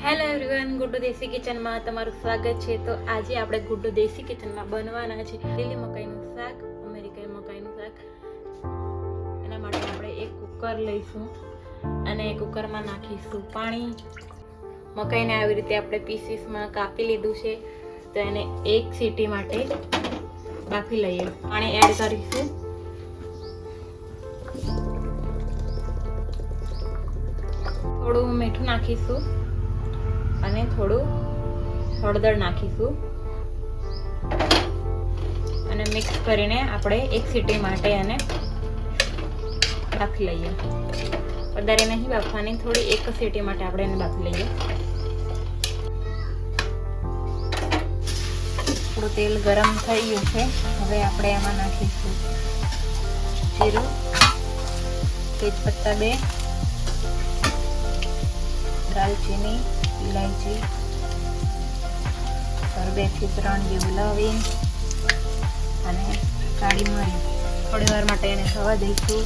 Hello everyone, Guddu દેશી કિચનમાં તમારું સ્વાગત છે। તો આજે આપણે ગુડ્ડુ દેશી કિચનમાં બનવાના છે લીલી મકાઈનું શાક, અમેરિકન મકાઈનું શાક। એના માટે આપણે એક કુકર લઈશું અને કુકરમાં નાખીશું પાણી। મકાઈને આવી રીતે આપણે પીસીસમાં કાપી લીધું છે, તો એને એક સીટી માટે બાફી લઈએ। પાણી એડ કરીશું, થોડું મીઠું નાખીશું અને થોડું હળદર નાખીશું અને મિક્સ કરીને આપણે એક સીટી માટે એને બાફી લઈએ। વધારે નહીં બાફવાની, થોડી એક સીટી માટે આપણે એને બાફી લઈએ। થોડું તેલ ગરમ થઈ ગયું છે, હવે આપણે એમાં નાખીશું જીરું, તેજપત્તા 2, દાલચીની, इलायची और 2 થી 3 જેવું લવિંગ અને કાળી મરી। થોડી વાર માટે એને થવા દઈશું।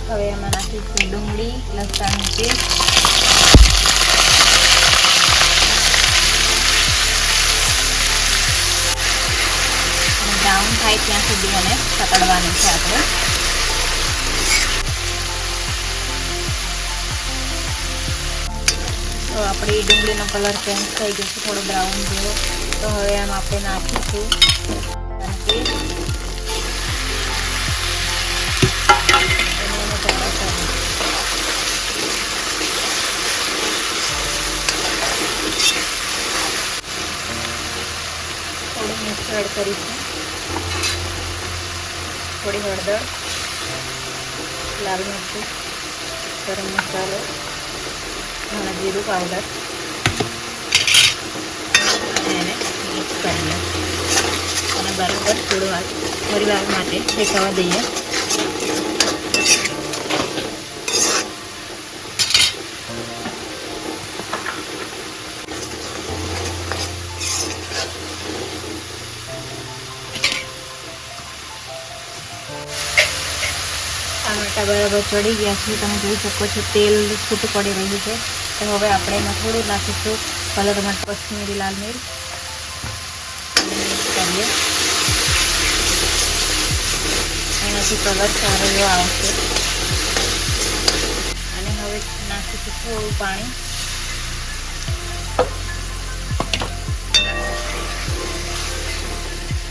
હવે એમાં નાખીશું ડુંગળી, લસણની પેસ્ટ, બ્રાઉન થાય ત્યાં સુધી એને પકડવાનું છે આપણે। તો આપણી ડુંગળીનો કલર ચેન્જ થઈ ગયો છે, થોડો બ્રાઉન જેવો। તો હવે આમ આપણે નાખીશું થોડું મીઠું એડ કરીશું, થોડી હળદર, લાલ મરચું, ગરમ મસાલો, ધાણા જીરું પાવડર અને એને મિક્સ કરીએ અને બરાબર થોડી વાર માટે શેકાવા દઈએ। ટામેટા બરાબર ચડી ગયા છે, તમે જોઈ શકો છો તેલ છૂટું પડી રહ્યું છે। તો હવે આપણે એમાં થોડું નાખીશું કલર માટે કશ્મીરી લાલ મિર્ચ કરીએ, એનાથી કલર સારો એવો આવશે। અને હવે નાખીશું થોડું પાણી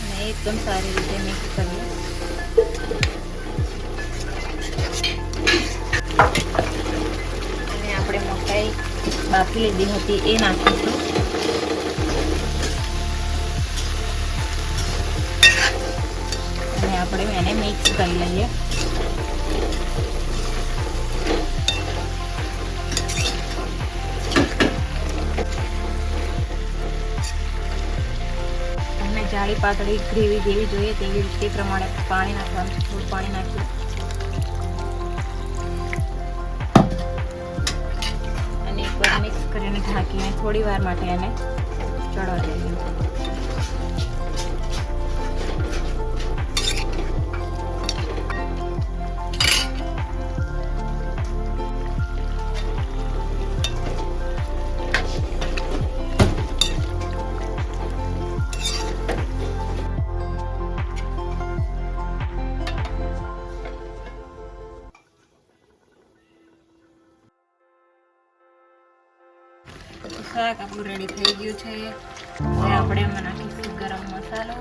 અને એકદમ સારી રીતે મિક્સ કરીએ। આપણે મકાઈ બાફી લીધી હતી એ નાખીશું અને આપણે એને મિક્સ કરી લઈએ। તમને જાડી પાતળી ગ્રેવી જેવી જોઈએ તેવી રીતે પ્રમાણે પાણી નાખવાનું છે। થોડું પાણી નાખ્યું મિક્સ કરીને ઢાંકીને થોડી વાર માટે એને ચડવા દઈએ। શાક આપણું રેડી થઈ ગયું છે। હવે આપણે એમાં નાખીશું ગરમ મસાલો,